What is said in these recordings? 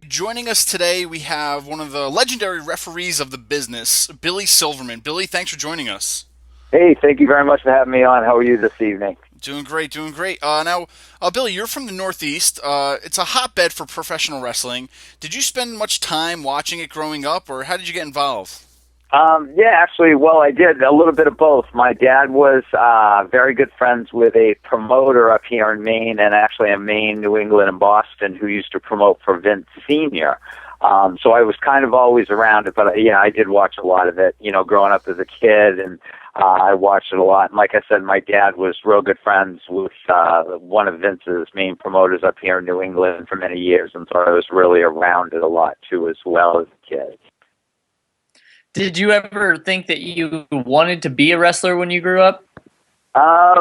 Joining us today, we have one of the legendary referees of the business, Billy Silverman. Billy, thanks for joining us. Hey, thank you very much for having me on. How are you this evening? Doing great, doing great. Billy, you're from the Northeast. It's a hotbed for professional wrestling. Did you spend much time watching it growing up, or how did you get involved? Yeah, actually, well, I did a little bit of both. My dad was very good friends with a promoter up here in Maine, and actually in Maine, New England, and Boston, who used to promote for Vince Sr. So I was kind of always around it, but yeah, I did watch a lot of it, growing up as a kid, and I watched it a lot. And like I said, my dad was real good friends with one of Vince's main promoters up here in New England for many years, and so I was really around it a lot, too, as well as a kid. Did you ever think that you wanted to be a wrestler when you grew up? I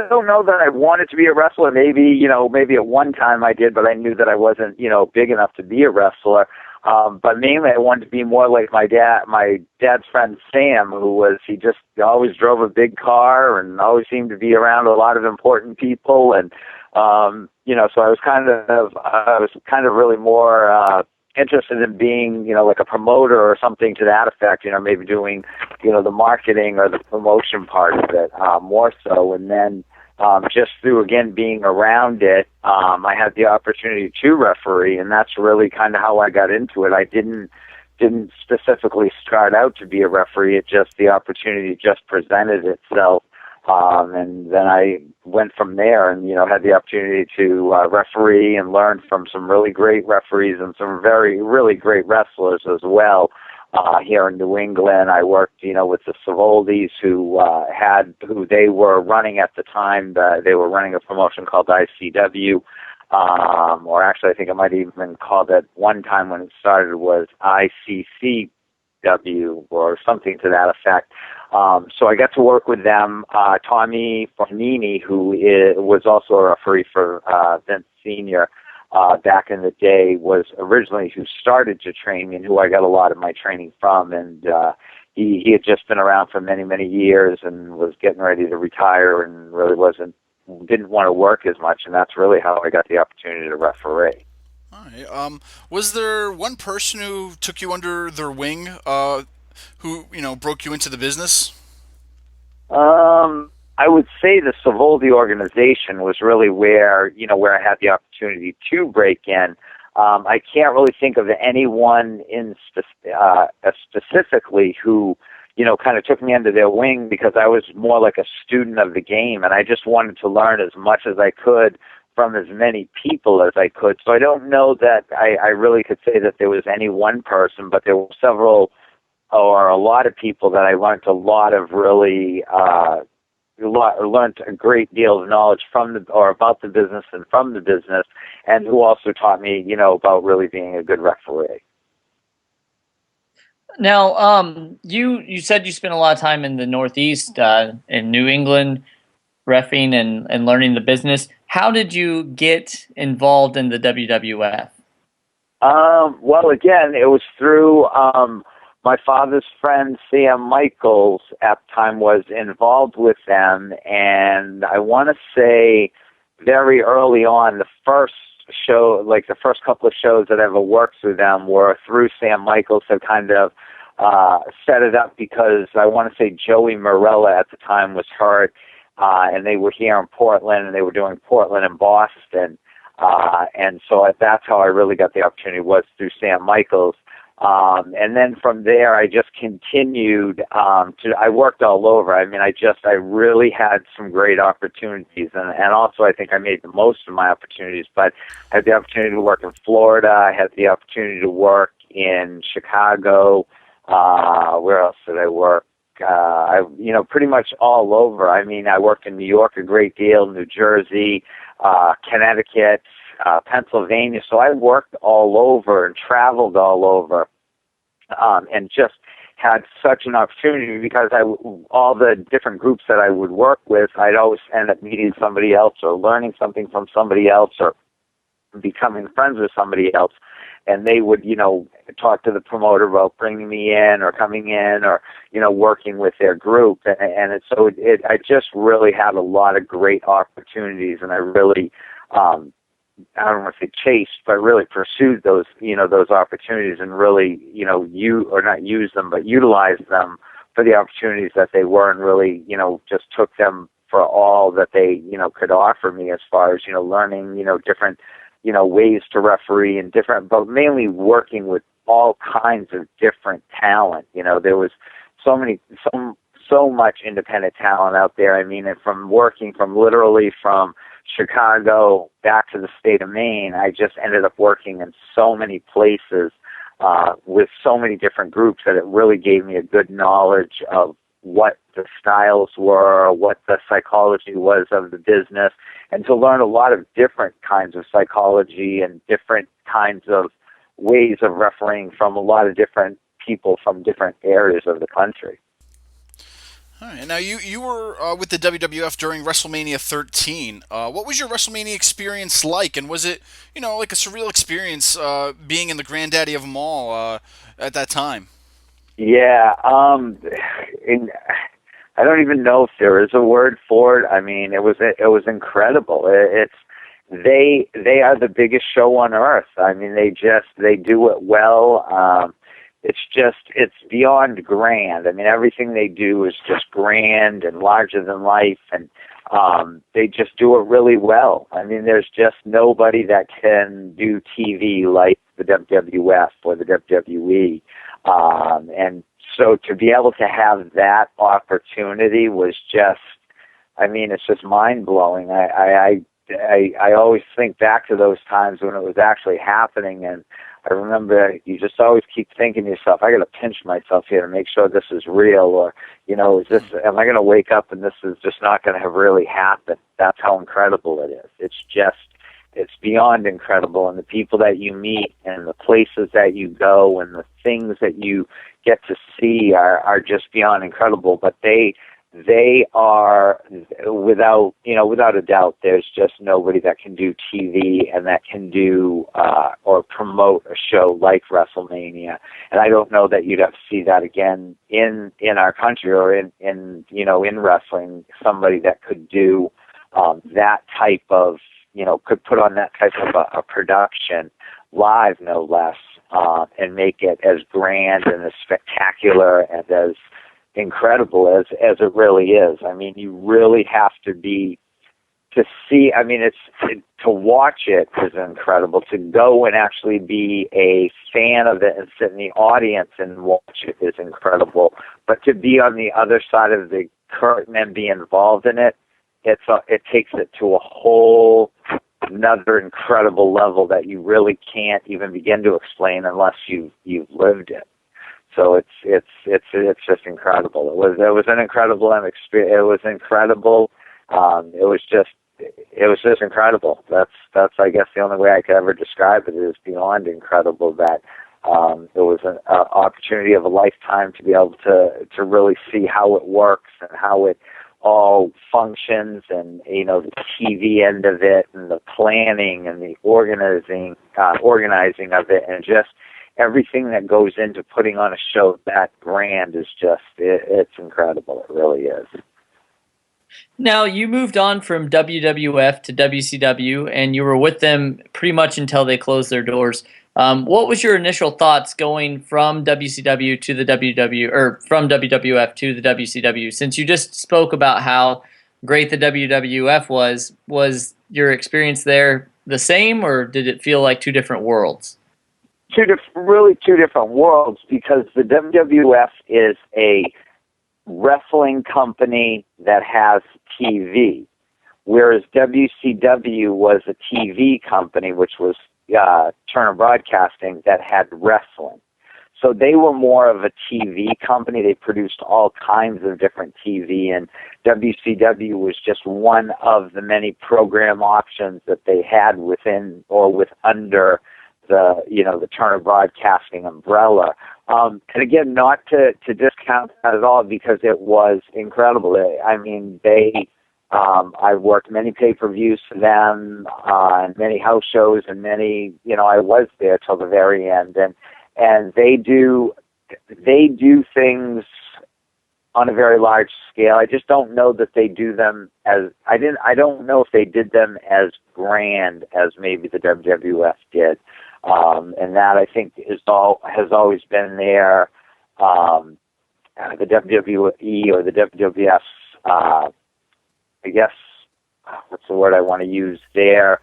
don't know that I wanted to be a wrestler. Maybe at one time I did, but I knew that I wasn't, big enough to be a wrestler. But mainly I wanted to be more like my dad. My dad's friend Sam, he just always drove a big car and always seemed to be around a lot of important people. And, so I was kind of really more, interested in being, like a promoter or something to that effect, maybe doing, the marketing or the promotion part of it, more so. And then, just through, again, being around it, I had the opportunity to referee, and that's really kind of how I got into it. I didn't specifically start out to be a referee. The opportunity just presented itself. And then I went from there and, had the opportunity to referee and learn from some really great referees and some really great wrestlers as well. Here in New England, I worked, with the Savoldis who they were running at the time. They were running a promotion called ICW. Or actually, I think it might have even been called at one time when it started was ICCW or something to that effect. So I got to work with them. Tommy Fornini, was also a referee for Vince Sr. Back in the day, was originally who started to train me and who I got a lot of my training from. And he had just been around for many, many years and was getting ready to retire and really didn't want to work as much. And that's really how I got the opportunity to referee. All right. Was there one person who took you under their wing, who broke you into the business? I would say the Savoldi organization was really where I had the opportunity to break in. I can't really think of anyone specifically who, kind of took me under their wing because I was more like a student of the game, and I just wanted to learn as much as I could from as many people as I could. So I don't know that I really could say that there was any one person, but there were several or a lot of people that I learned a lot of really learned a great deal of knowledge from about the business and from the business, and who also taught me, about really being a good referee. Now, you said you spent a lot of time in the Northeast, in New England, reffing and learning the business. How did you get involved in the WWF? Well, again, it was through my father's friend Sam Michaels at the time was involved with them, and I want to say very early on, the first couple of shows that I ever worked through them were through Sam Michaels to kind of set it up because I want to say Joey Morella at the time was hurt, and they were here in Portland, and they were doing Portland and Boston, and so that's how I really got the opportunity was through Sam Michaels. And then from there, I just continued I worked all over. I mean, I really had some great opportunities, and also I think I made the most of my opportunities. But I had the opportunity to work in Florida. I had the opportunity to work in Chicago. Where else did I work? Pretty much all over. I mean, I worked in New York a great deal, New Jersey, Connecticut, Pennsylvania. So I worked all over and traveled all over, and just had such an opportunity because all the different groups that I would work with, I'd always end up meeting somebody else or learning something from somebody else or becoming friends with somebody else. And they would, talk to the promoter about bringing me in or coming in or, working with their group. I just really had a lot of great opportunities, and I really, I don't want to say chased, but really pursued those, those opportunities and really, or not use them, but utilize them for the opportunities that they were, and really, just took them for all that they, could offer me as far as, learning, different, ways to referee and different, but mainly working with all kinds of different talent. There was so much independent talent out there. I mean, and from working literally from Chicago back to the state of Maine, I just ended up working in so many places with so many different groups that it really gave me a good knowledge of what the styles were, what the psychology was of the business, and to learn a lot of different kinds of psychology and different kinds of ways of refereeing from a lot of different people from different areas of the country. All right. Now you were with the WWF during WrestleMania 13. What was your WrestleMania experience like, and was it like a surreal experience being in the granddaddy of them all at that time? Yeah, and I don't even know if there is a word for it. I mean, it was incredible. They are the biggest show on earth. I mean, they do it well. It's beyond grand. I mean, everything they do is just grand and larger than life, and they just do it really well. I mean, there's just nobody that can do TV like the WWF or the WWE. And so to be able to have that opportunity was just, I mean, it's just mind blowing. I always think back to those times when it was actually happening, and I remember you just always keep thinking to yourself, I got to pinch myself here to make sure this is real, or am I going to wake up and this is just not going to have really happened? That's how incredible it is. It's beyond incredible, and the people that you meet and the places that you go and the things that you get to see are just beyond incredible. But they are, without a doubt, there's just nobody that can do TV and that can do or promote a show like WrestleMania. And I don't know that you'd have to see that again in our country or in wrestling. Somebody that could do that type of, could put on that type of a production live, no less, and make it as grand and as spectacular and as incredible as it really is. I mean, you really have to see. I mean, to watch it is incredible. To go and actually be a fan of it and sit in the audience and watch it is incredible. But to be on the other side of the curtain and be involved in it, it takes it to a whole another incredible level that you really can't even begin to explain unless you've lived it. So it's just incredible. It was an incredible experience. It was incredible. It was just incredible. That's I guess the only way I could ever describe it is beyond incredible. That it was an opportunity of a lifetime to be able to really see how it works and how it all functions, and the TV end of it, and the planning and the organizing of it, and just everything that goes into putting on a show that grand is just it's incredible. It really is. Now, you moved on from WWF to WCW, and you were with them pretty much until they closed their doors. What was your initial thoughts going from WCW to the WW, or from WWF to the WCW? Since you just spoke about how great the WWF was your experience there the same, or did it feel like two different worlds? Two different worlds, because the WWF is a wrestling company that has TV, whereas WCW was a TV company, which was Turner Broadcasting, that had wrestling. So they were more of a TV company. They produced all kinds of different TV, and WCW was just one of the many program options that they had within or under the Turner Broadcasting umbrella. And again, not to discount that at all, because it was incredible. I mean, I worked many pay-per-views for them, and many house shows, and many, I was there till the very end. And they do things on a very large scale. I just don't know that they do them as I don't know if they did them as grand as maybe the WWF did, and that I think has always been there. The WWE or the WWF's, I guess, what's the word I want to use? Their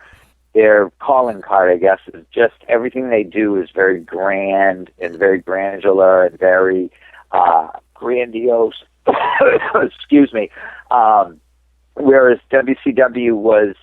calling card, I guess, is just everything they do is very grand and very granular and very grandiose. Excuse me. Whereas WCW was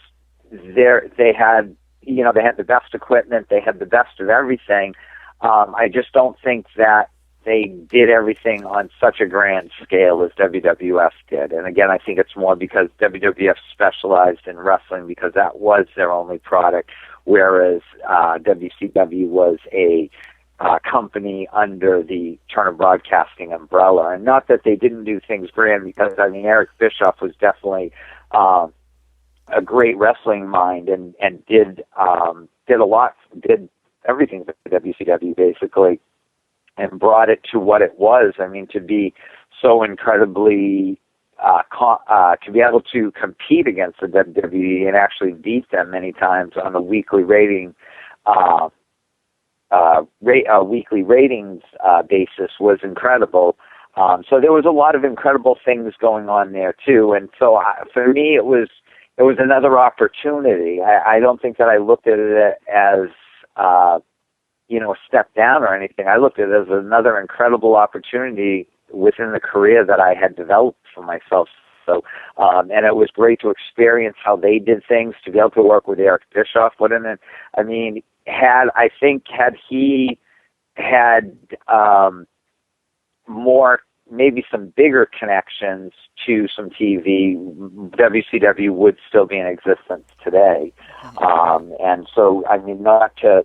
there, they had the best equipment, they had the best of everything. I just don't think that they did everything on such a grand scale as WWF did. And again, I think it's more because WWF specialized in wrestling because that was their only product, whereas WCW was a company under the Turner Broadcasting umbrella. And not that they didn't do things grand, because, I mean, Eric Bischoff was definitely a great wrestling mind and did everything for WCW, basically, and brought it to what it was. I mean, to be so incredibly, to be able to compete against the WWE and actually beat them many times on a weekly ratings basis was incredible. So there was a lot of incredible things going on there too. And so for me, it was another opportunity. I don't think that I looked at it as a step down or anything. I looked at it as another incredible opportunity within the career that I had developed for myself. So, and it was great to experience how they did things, to be able to work with Eric Bischoff. Had he had more, maybe some bigger connections to some TV, WCW would still be in existence today. And so, I mean, not to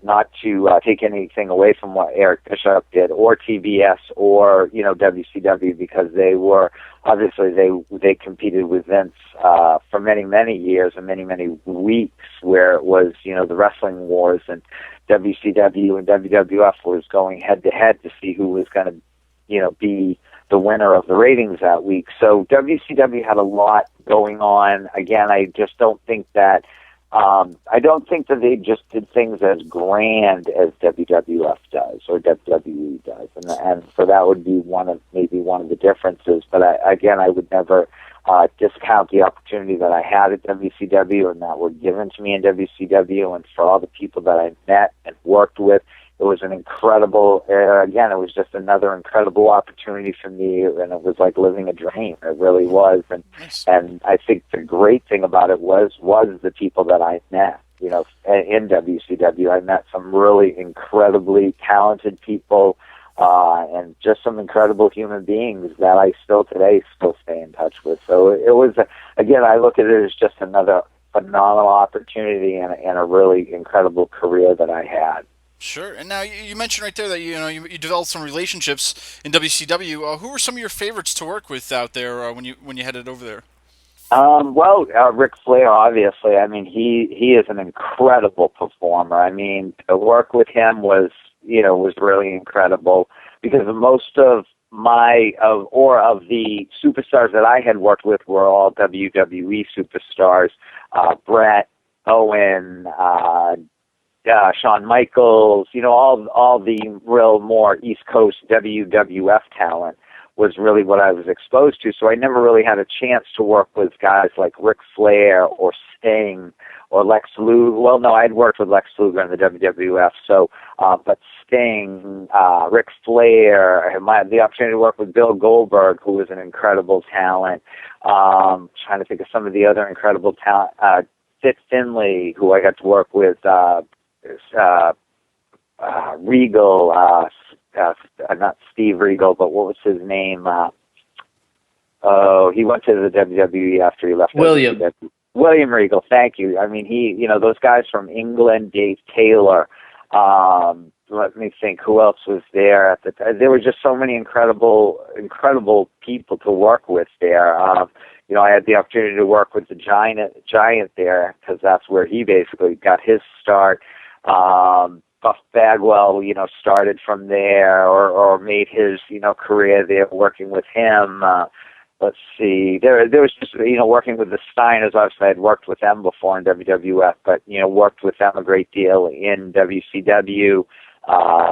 take anything away from what Eric Bischoff did, or TBS, or WCW, because they were obviously they competed with Vince for many years and many weeks, where it was the wrestling wars, and WCW and WWF was going head to head to see who was going to be the winner of the ratings that week. So WCW had a lot going on. Again, I just don't think that they just did things as grand as WWF does or WWE does, and so that would be one of the differences. But I would never discount the opportunity that I had at WCW and that were given to me in WCW, and for all the people that I met and worked with. It was an incredible, again, it was just another incredible opportunity for me, and it was like living a dream. It really was. And Nice. and I think the great thing about it was the people that I met, in WCW. I met some really incredibly talented people, and just some incredible human beings that I still stay in touch with. So it was, again, I look at it as just another phenomenal opportunity and a really incredible career that I had. Sure. And now you mentioned right there that you developed some relationships in WCW. Who were some of your favorites to work with out there when you headed over there? Ric Flair, obviously. I mean, he is an incredible performer. I mean, to work with him was really incredible, because most of the superstars that I had worked with were all WWE superstars. Brett, Owen, Shawn Michaels, all the real more East Coast WWF talent was really what I was exposed to. So I never really had a chance to work with guys like Ric Flair or Sting or Lex Luger. Well, no, I'd worked with Lex Luger in the WWF. So, but Sting, Ric Flair, I had the opportunity to work with Bill Goldberg, who was an incredible talent. Trying to think of some of the other incredible talent. Fit Finlay, who I got to work with. Regal, not Steve Regal, but what was his name? He went to the WWE after he left. William. William Regal, thank you. I mean, those guys from England, Dave Taylor. Let me think, who else was there at the time? There were just so many incredible people to work with there. I had the opportunity to work with the Giant there, because that's where he basically got his start. Buff Bagwell, started from there or made his, career there working with him. Let's see, there was just, working with the Steiners. Obviously, I'd worked with them before in WWF, but, worked with them a great deal in WCW,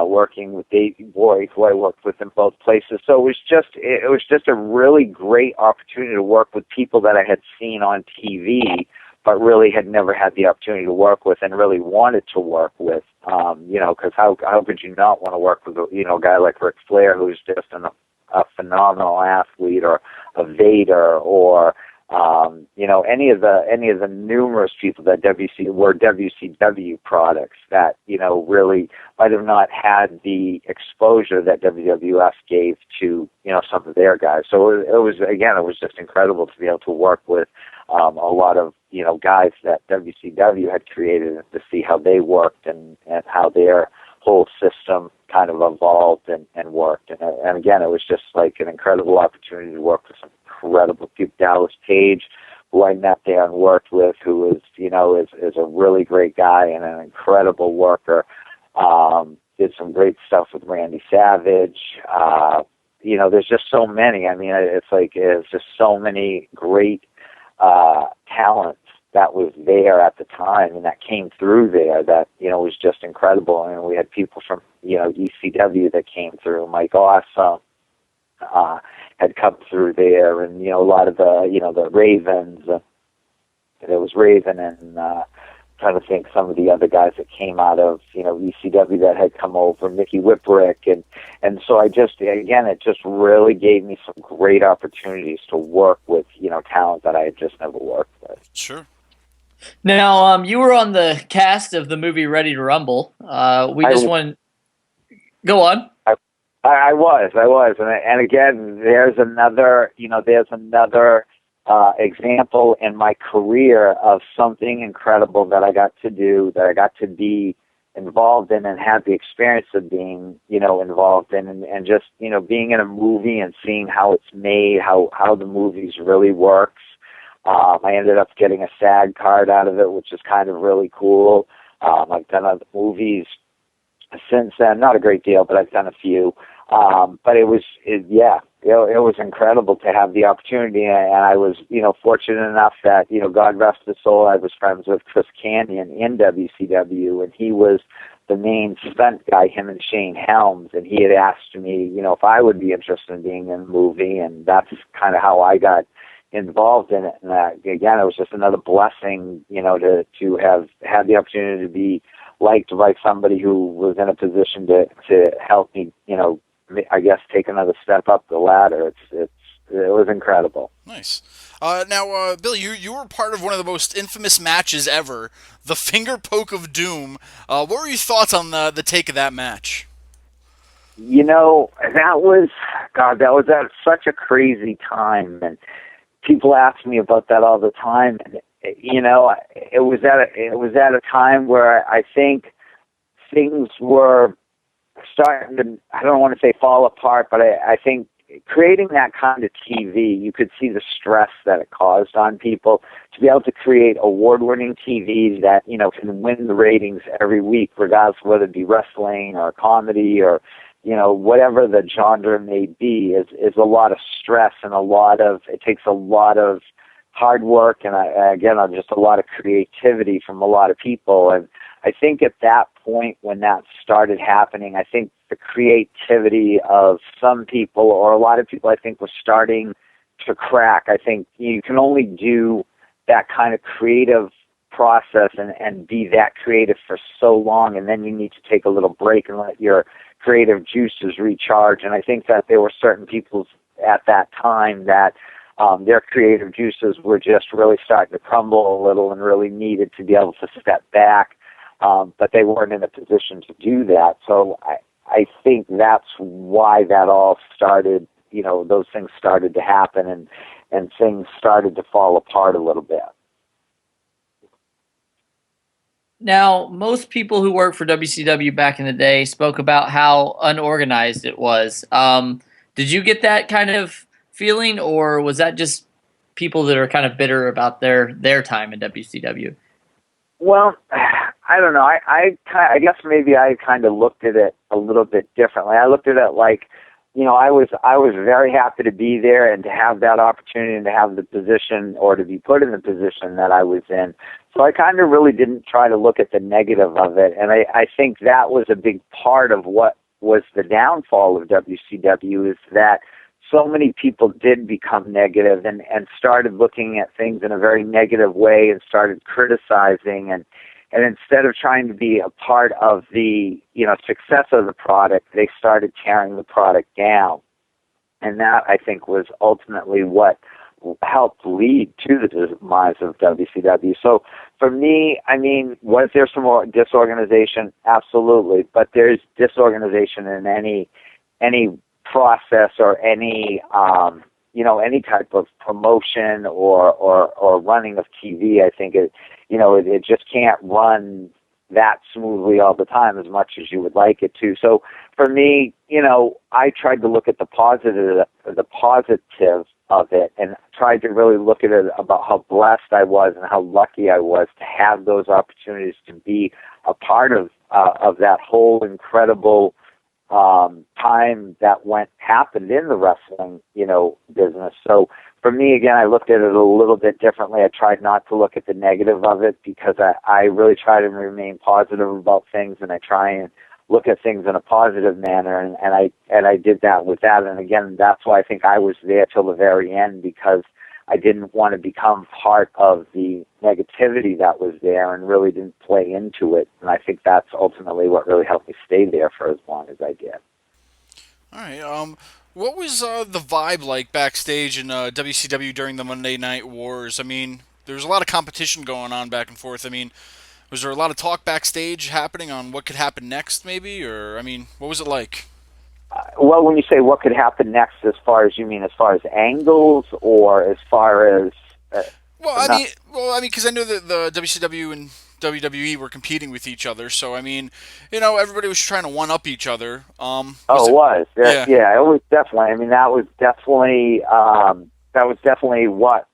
working with Davey Boyd, who I worked with in both places. So it was just a really great opportunity to work with people that I had seen on TV, but really had never had the opportunity to work with and really wanted to work with, because how could you not want to work with, a guy like Ric Flair, who's just a phenomenal athlete, or a Vader, or, any of the numerous people that were WCW products that, really might have not had the exposure that WWF gave to, some of their guys. So it was just incredible to be able to work with a lot of, guys that WCW had created, and to see how they worked and how their whole system kind of evolved and worked. And again, it was just like an incredible opportunity to work with some incredible people. Dallas Page, who I met there and worked with, who is, is a really great guy and an incredible worker. Did some great stuff with Randy Savage. There's just so many. I mean, it's just so many great talents that was there at the time and that came through there that, was just incredible. And we had people from, ECW that came through. Mike Awesome had come through there, and, a lot of the Ravens. There was Raven, and trying to think some of the other guys that came out of, ECW that had come over, Mickey Whipwreck. And so it just really gave me some great opportunities to work with, talent that I had just never worked with. Sure. Now, you were on the cast of the movie Ready to Rumble. Go on. I was, and again, there's another example in my career of something incredible that I got to do, that I got to be involved in and have the experience of being, involved in, and just, being in a movie and seeing how it's made, how the movies really works. I ended up getting a SAG card out of it, which is kind of really cool. I've done other movies since then, not a great deal, but I've done a few. But it was incredible to have the opportunity, and I was, fortunate enough that, God rest his soul, I was friends with Chris Kanyon in WCW, and he was the main stunt guy, him and Shane Helms, and he had asked me, if I would be interested in being in the movie, and that's kind of how I got involved in it. And again, it was just another blessing, to have had the opportunity to be liked by somebody who was in a position to help me, I guess, take another step up the ladder. It was incredible. Nice. Now, Bill, you were part of one of the most infamous matches ever, the Finger Poke of Doom. What were your thoughts on the take of that match? That was at such a crazy time, and people ask me about that all the time. And, it was at a time where I think things were starting to, I don't want to say fall apart, but I think creating that kind of TV, you could see the stress that it caused on people. To be able to create award-winning TV that, can win the ratings every week, regardless of whether it be wrestling or comedy or, whatever the genre may be, is a lot of stress and it takes a lot of hard work and, just a lot of creativity from a lot of people. And I think at that point when that started happening, I think the creativity of some people, or a lot of people, I think, was starting to crack. I think you can only do that kind of creative process and be that creative for so long, and then you need to take a little break and let your creative juices recharge. And I think that there were certain people at that time that their creative juices were just really starting to crumble a little and really needed to be able to step back, but they weren't in a position to do that. So I think that's why that all started, those things started to happen and things started to fall apart a little bit. Now, most people who worked for WCW back in the day spoke about how unorganized it was. Did you get that kind of feeling, or was that just people that are kind of bitter about their time in WCW? Well, I don't know. I guess maybe I kind of looked at it a little bit differently. I looked at it like, I was very happy to be there and to have that opportunity and to have the position or to be put in the position that I was in. So I kind of really didn't try to look at the negative of it. And I think that was a big part of what was the downfall of WCW, is that so many people did become negative and started looking at things in a very negative way and started criticizing, and instead of trying to be a part of the success of the product, they started tearing the product down. And that, I think, was ultimately what helped lead to the demise of WCW. So for me, I mean, was there some more disorganization? Absolutely. But there's disorganization in any process or any any type of promotion or running of TV. I think it just can't run that smoothly all the time as much as you would like it to. So for me, I tried to look at the positive of it, and tried to really look at it about how blessed I was and how lucky I was to have those opportunities to be a part of that whole incredible time that happened in the wrestling, business. So for me, again, I looked at it a little bit differently. I tried not to look at the negative of it, because I really try to remain positive about things, and I try and look at things in a positive manner, and I did that with that. And again, that's why I think I was there till the very end, because I didn't want to become part of the negativity that was there and really didn't play into it. And I think that's ultimately what really helped me stay there for as long as I did. All right. What was the vibe like backstage in WCW during the Monday Night Wars? I mean, there was a lot of competition going on back and forth. I mean, was there a lot of talk backstage happening on what could happen next, maybe? Or, I mean, what was it like? Well, when you say what could happen next, as far as angles, or as far as because I know that the WCW and WWE were competing with each other, so I mean, everybody was trying to one up each other. It was. Yeah, it was definitely. I mean, that was definitely what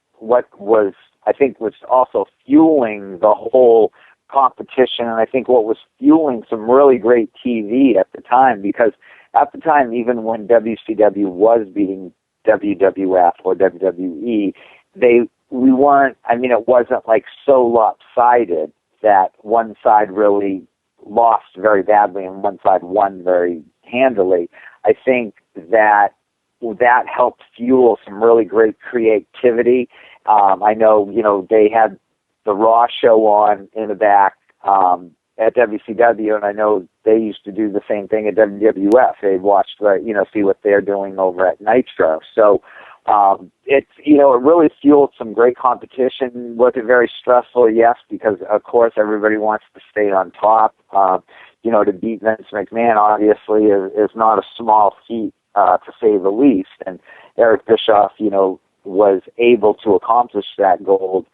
was, I think, was also fueling the whole competition, and I think what was fueling some really great TV at the time, because at the time, even when WCW was beating WWF or WWE, we weren't, I mean, it wasn't like so lopsided that one side really lost very badly and one side won very handily. I think that helped fuel some really great creativity. I know, they had the Raw show on in the back at WCW, and I know they used to do the same thing at WWF. They'd watch see what they're doing over at Nitro. So it really fueled some great competition. Was it very stressful? Yes, because of course everybody wants to stay on top. To beat Vince McMahon obviously is not a small feat, to say the least. And Eric Bischoff, was able to accomplish that goal,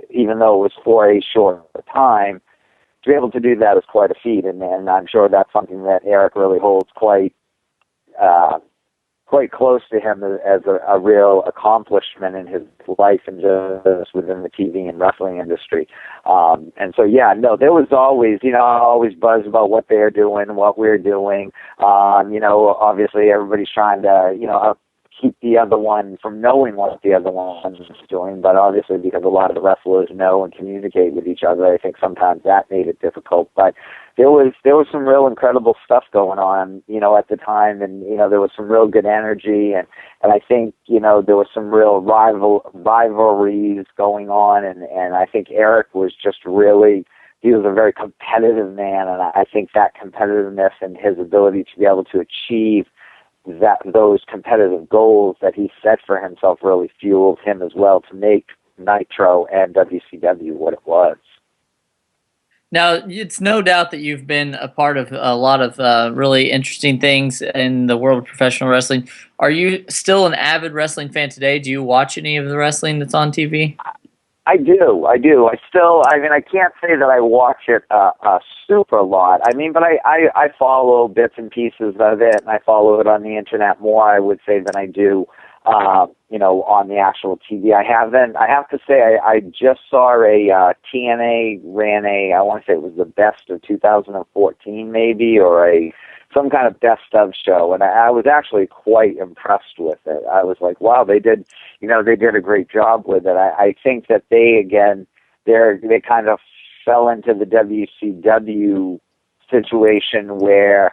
even though it was for a short time. To be able to do that is quite a feat, and I'm sure that's something that Eric really holds quite close to him as a real accomplishment in his life and just within the TV and wrestling industry. And so, there was always, always buzz about what they're doing, what we're doing. Obviously everybody's trying to, keep the other one from knowing what the other one is doing, but obviously because a lot of the wrestlers know and communicate with each other, I think sometimes that made it difficult. But there was some real incredible stuff going on, at the time, and there was some real good energy, and I think there was some real rivalries going on, and I think Eric was just really. He was a very competitive man, and I think that competitiveness and his ability to be able to achieve those competitive goals that he set for himself really fueled him as well to make Nitro and WCW what it was. Now, it's no doubt that you've been a part of a lot of really interesting things in the world of professional wrestling. Are you still an avid wrestling fan today? Do you watch any of the wrestling that's on TV? I do. I can't say that I watch it a super lot. But I follow bits and pieces of it, and I follow it on the internet more, I would say, than I do on the actual TV. I have to say, I just saw a TNA ran I want to say it was the best of 2014 maybe, or some kind of best of show, and I was actually quite impressed with it. I was like, wow, they did a great job with it. I think that they kind of fell into the WCW situation where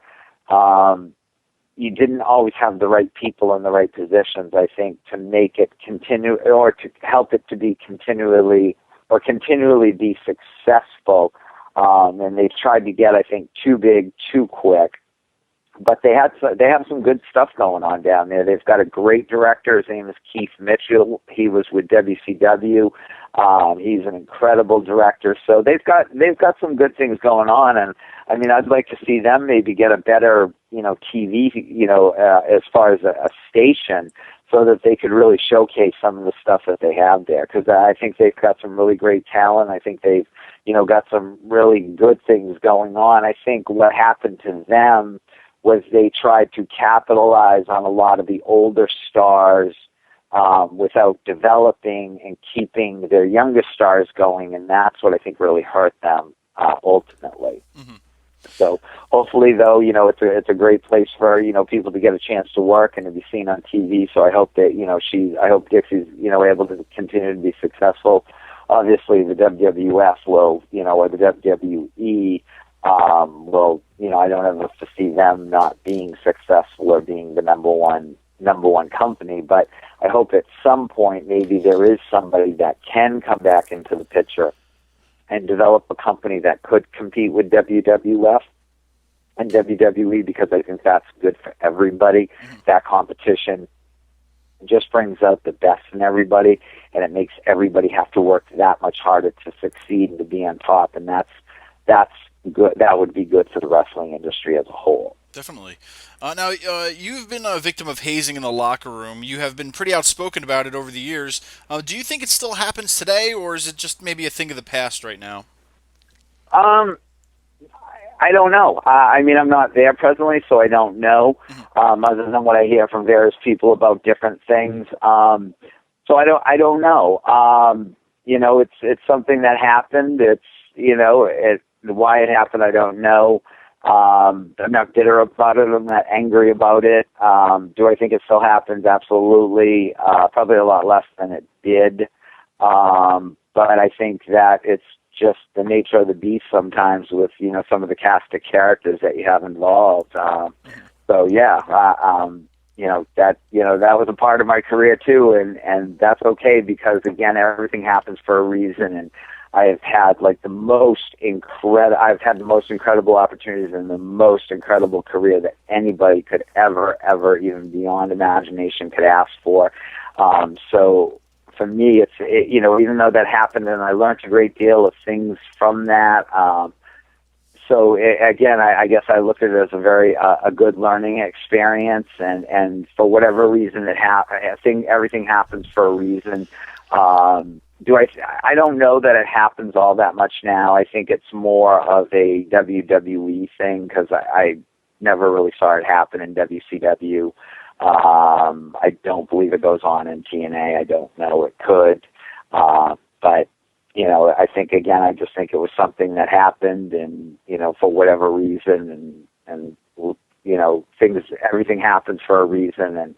you didn't always have the right people in the right positions, I think, to make it continue or to help it to be continually be successful. And they tried to get, I think, too big, too quick. But they have some good stuff going on down there. They've got a great director. His name is Keith Mitchell. He was with WCW. He's an incredible director. So they've got some good things going on. And I mean, I'd like to see them maybe get a better TV as far as a station, so that they could really showcase some of the stuff that they have there. Because I think they've got some really great talent. I think they've got some really good things going on. I think what happened to them was they tried to capitalize on a lot of the older stars without developing and keeping their youngest stars going, and that's what I think really hurt them ultimately. Mm-hmm. So hopefully, though, it's a great place for people to get a chance to work and to be seen on TV. So I hope that I hope Dixie's able to continue to be successful. Obviously, the WWF will or the WWE. Well, I don't ever foresee them not being successful or being the number one company, but I hope at some point maybe there is somebody that can come back into the picture and develop a company that could compete with WWF and WWE, because I think that's good for everybody. Mm-hmm. That competition just brings out the best in everybody, and it makes everybody have to work that much harder to succeed and to be on top, and that's good. That would be good for the wrestling industry as a whole. Definitely. Now, you've been a victim of hazing in the locker room. You have been pretty outspoken about it over the years. Do you think it still happens today, or is it just maybe a thing of the past right now? I don't know. I mean, I'm not there presently, so I don't know, other than what I hear from various people about different things. So I don't know. It's something that happened. It's, why it happened, I don't know. I'm not bitter about it. I'm not angry about it. Do I think it still happens? Absolutely. Probably a lot less than it did. But I think that it's just the nature of the beast sometimes with, some of the cast of characters that you have involved. So yeah, that was a part of my career too. And that's okay, because again, everything happens for a reason. And I have had the most incredible opportunities and the most incredible career that anybody could ever, even beyond imagination, could ask for. So for me, even though that happened, and I learned a great deal of things from that. So again, I guess I look at it as a very a good learning experience, and for whatever reason everything happens for a reason. I don't know that it happens all that much now. I think it's more of a WWE thing, because I never really saw it happen in WCW. I don't believe it goes on in TNA. I don't know. It could. But, I think, again, I just think it was something that happened, and, for whatever reason, and everything happens for a reason. And,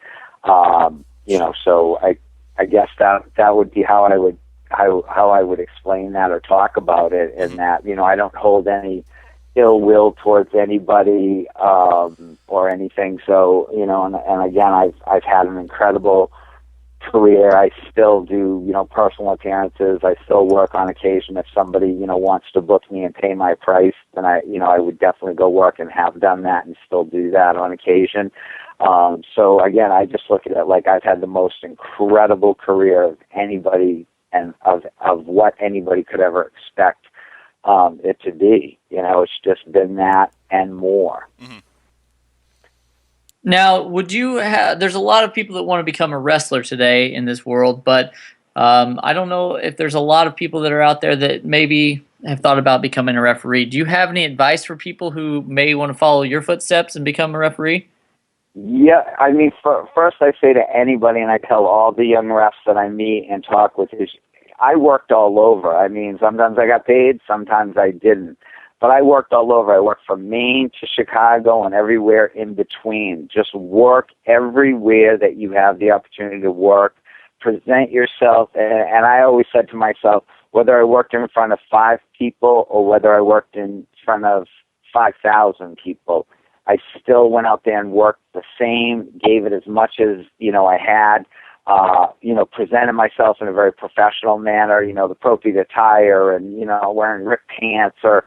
so I guess that would be how I would explain that or talk about it, in that, I don't hold any ill will towards anybody, or anything. So, and again, I've had an incredible career. I still do, personal appearances. I still work on occasion. If somebody, wants to book me and pay my price, then I would definitely go work, and have done that and still do that on occasion. So again, I just look at it like I've had the most incredible career of anybody, and of what anybody could ever expect it to be. It's just been that and more. Mm-hmm. Now, there's a lot of people that want to become a wrestler today in this world, but I don't know if there's a lot of people that are out there that maybe have thought about becoming a referee. Do you have any advice for people who may want to follow your footsteps and become a referee? Yeah, I mean, first I say to anybody, and I tell all the young refs that I meet and talk with, is I worked all over. I mean, sometimes I got paid, sometimes I didn't. But I worked all over. I worked from Maine to Chicago and everywhere in between. Just work everywhere that you have the opportunity to work. Present yourself. And I always said to myself, whether I worked in front of 5 people or whether I worked in front of 5,000 people, I still went out there and worked the same, gave it as much as, I had, presented myself in a very professional manner, the appropriate attire and, wearing ripped pants or,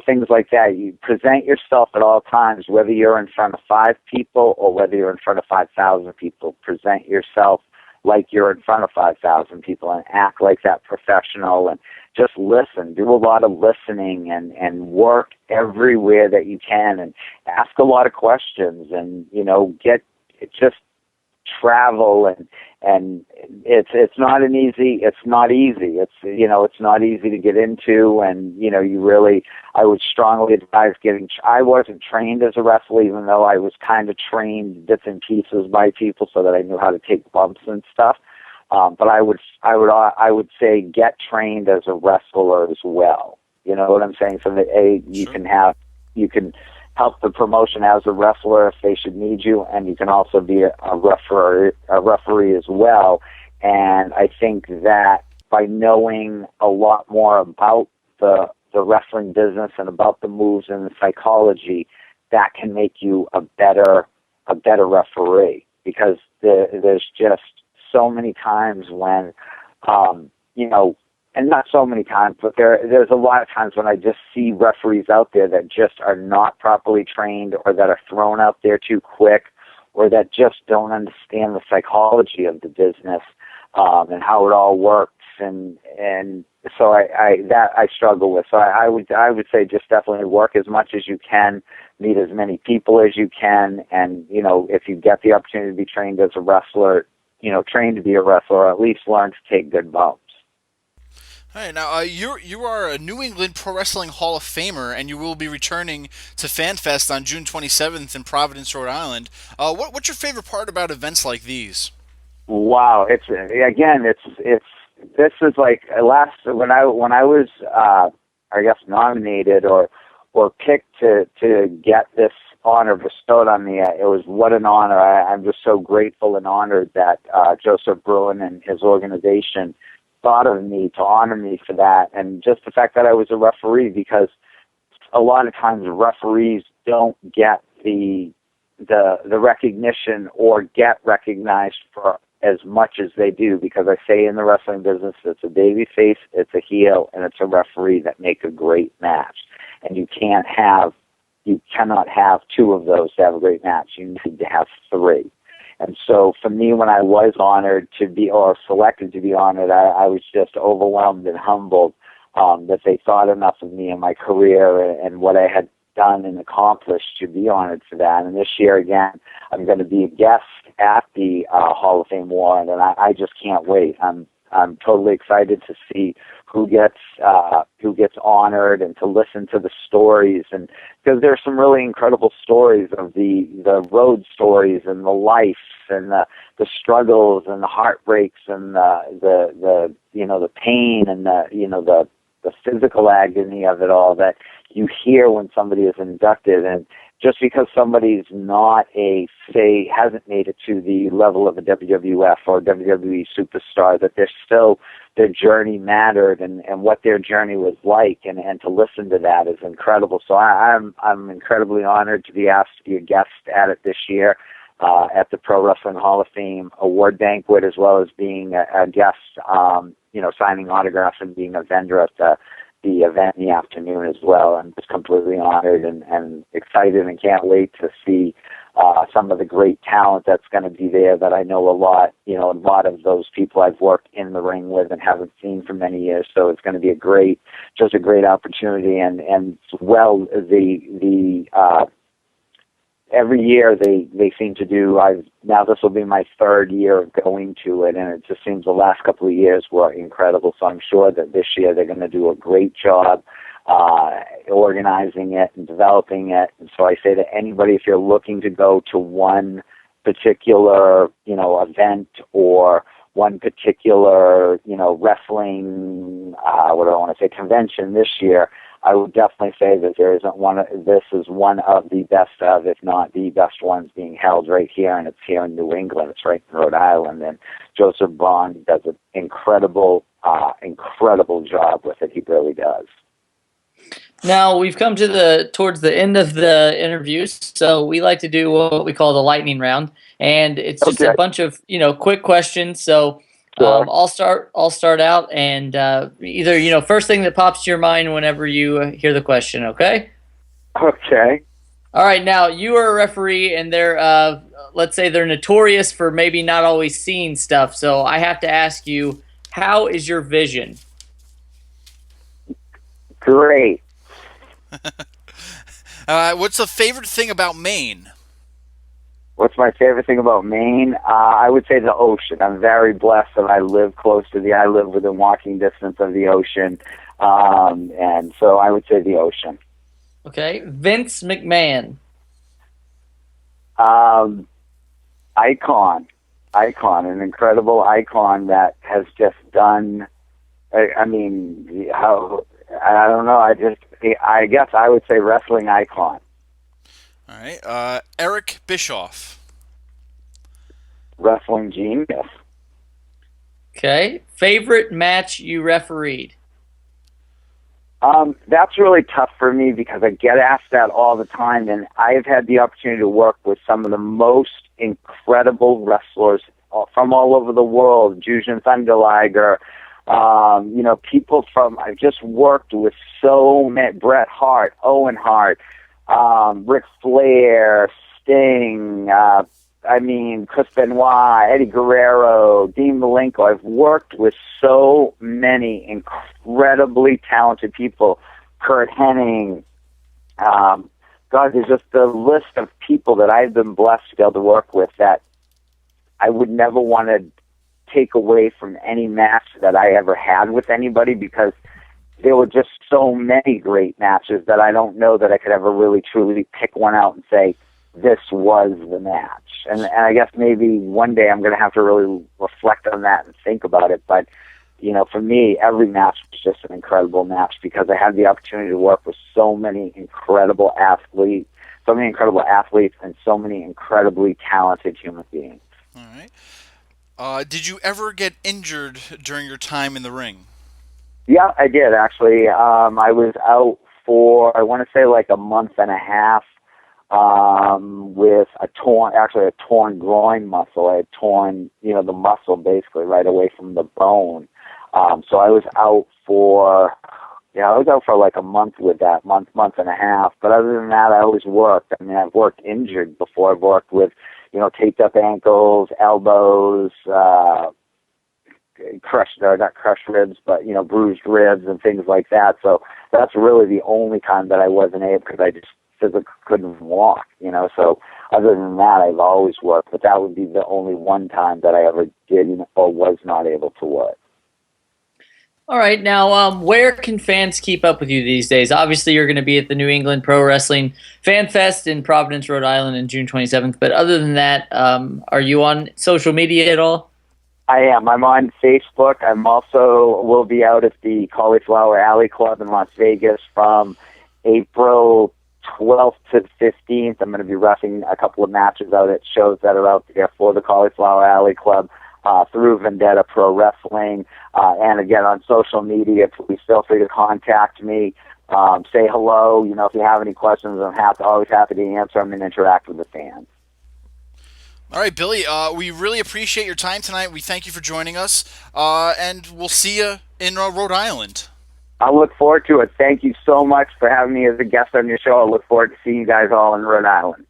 things like that. You present yourself at all times, whether you're in front of 5 people or whether you're in front of 5,000 people. Present yourself like you're in front of 5,000 people and act like that professional and just listen. Do a lot of listening and work everywhere that you can and ask a lot of questions and, just travel and it's not easy. It's not easy to get into and, I would strongly advise I wasn't trained as a wrestler, even though I was kind of trained bits and pieces by people so that I knew how to take bumps and stuff. But I would say get trained as a wrestler as well. You know what I'm saying? So that you can help the promotion as a wrestler if they should need you, and you can also be a referee as well. And I think that by knowing a lot more about the wrestling business and about the moves and the psychology, that can make you a better referee, because there's just so many times when, and not so many times, but there's a lot of times when I just see referees out there that just are not properly trained or that are thrown out there too quick or that just don't understand the psychology of the business and how it all works. And so I struggle with. So I would say just definitely work as much as you can, meet as many people as you can, and if you get the opportunity to be trained as a wrestler, train to be a wrestler, or at least learn to take good bumps. All right, now you are a New England Pro Wrestling Hall of Famer, and you will be returning to FanFest on June 27th in Providence, Rhode Island. What's your favorite part about events like these? Wow, it's this is like when I was I guess nominated or picked to get this honor bestowed on me. It was what an honor. I'm just so grateful and honored that Joseph Bruin and his organization thought of me to honor me for that, and just the fact that I was a referee, because a lot of times referees don't get the recognition or get recognized for as much as they do, because I say in the wrestling business, it's a baby face, it's a heel, and it's a referee that make a great match. And you cannot have 2 of those to have a great match. You need to have 3. And so for me, when I was honored to be, or selected to be honored, I was just overwhelmed and humbled that they thought enough of me and my career and what I had done and accomplished to be honored for that. And this year, again, I'm going to be a guest at the Hall of Fame award, and I just can't wait. I'm totally excited to see who gets honored and to listen to the stories, and because there's some really incredible stories of the road stories and the life and the struggles and the heartbreaks and the pain and the physical agony of it all that you hear when somebody is inducted. And just because somebody's not hasn't made it to the level of a WWF or WWE superstar, that they're still, their journey mattered and what their journey was like, and to listen to that is incredible. So I'm incredibly honored to be asked to be a guest at it this year at the Pro Wrestling Hall of Fame award banquet, as well as being a guest, signing autographs and being a vendor at the event in the afternoon as well. I'm just completely honored and excited, and can't wait to see some of the great talent that's going to be there that I know a lot. A lot of those people I've worked in the ring with and haven't seen for many years. So it's going to be a great opportunity. And well, every year they seem to do. Now this will be my 3rd year of going to it, and it just seems the last couple of years were incredible. So I'm sure that this year they're going to do a great job. organizing it and developing it. And so I say to anybody, if you're looking to go to one particular, event or one particular, wrestling, what do I want to say, convention this year, I would definitely say that this is one of the best of, if not the best ones being held right here, and it's here in New England. It's right in Rhode Island, and Joseph Braun does an incredible job with it. He really does. Now we've come to towards the end of the interviews, so we like to do what we call the lightning round, and it's just a bunch of quick questions. So Sure. I'll start out, and either first thing that pops to your mind whenever you hear the question. Okay. Okay. All right. Now you are a referee, and they're let's say they're notorious for maybe not always seeing stuff. So I have to ask you, how is your vision? Great. What's the favorite thing about Maine? What's my favorite thing about Maine? I would say the ocean. I'm very blessed that I live I live within walking distance of the ocean. And so I would say the ocean. Okay. Vince McMahon. Icon, an incredible icon that has just done, I don't know, I guess I would say wrestling icon. All right. Eric Bischoff. Wrestling genius. Okay. Favorite match you refereed? That's really tough for me because I get asked that all the time, and I've had the opportunity to work with some of the most incredible wrestlers from all over the world, Jushin Thunder Liger, people I've just worked with so many, Bret Hart, Owen Hart, Ric Flair, Sting, Chris Benoit, Eddie Guerrero, Dean Malenko. I've worked with so many incredibly talented people. Kurt Hennig. There's just a list of people that I've been blessed to be able to work with that I would never want to take away from any match that I ever had with anybody, because there were just so many great matches that I don't know that I could ever really truly pick one out and say, this was the match. And I guess maybe one day I'm going to have to really reflect on that and think about it. But, for me, every match was just an incredible match because I had the opportunity to work with so many incredible athletes and so many incredibly talented human beings. All right. Did you ever get injured during your time in the ring? Yeah, I did, actually. I was out for, I want to say, like a month and a half with a torn groin muscle. I had torn, the muscle basically right away from the bone. So I was out for like a month with that, month and a half. But other than that, I always worked. I've worked injured before. I've worked with, taped up ankles, elbows, not crushed ribs, but, bruised ribs and things like that. So that's really the only time that I wasn't able, because I just physically couldn't walk, So other than that, I've always worked, but that would be the only one time that I ever did or was not able to work. All right. Now, where can fans keep up with you these days? Obviously, you're going to be at the New England Pro Wrestling Fan Fest in Providence, Rhode Island on June 27th. But other than that, are you on social media at all? I am. I'm on Facebook. I'm also will be out at the Cauliflower Alley Club in Las Vegas from April 12th to 15th. I'm going to be reffing a couple of matches out at shows that are out there for the Cauliflower Alley Club through Vendetta Pro Wrestling. And again, on social media, please feel free to contact me. Say hello. If you have any questions, I'm always happy to answer them and interact with the fans. All right, Billy, we really appreciate your time tonight. We thank you for joining us, and we'll see you in Rhode Island. I look forward to it. Thank you so much for having me as a guest on your show. I look forward to seeing you guys all in Rhode Island.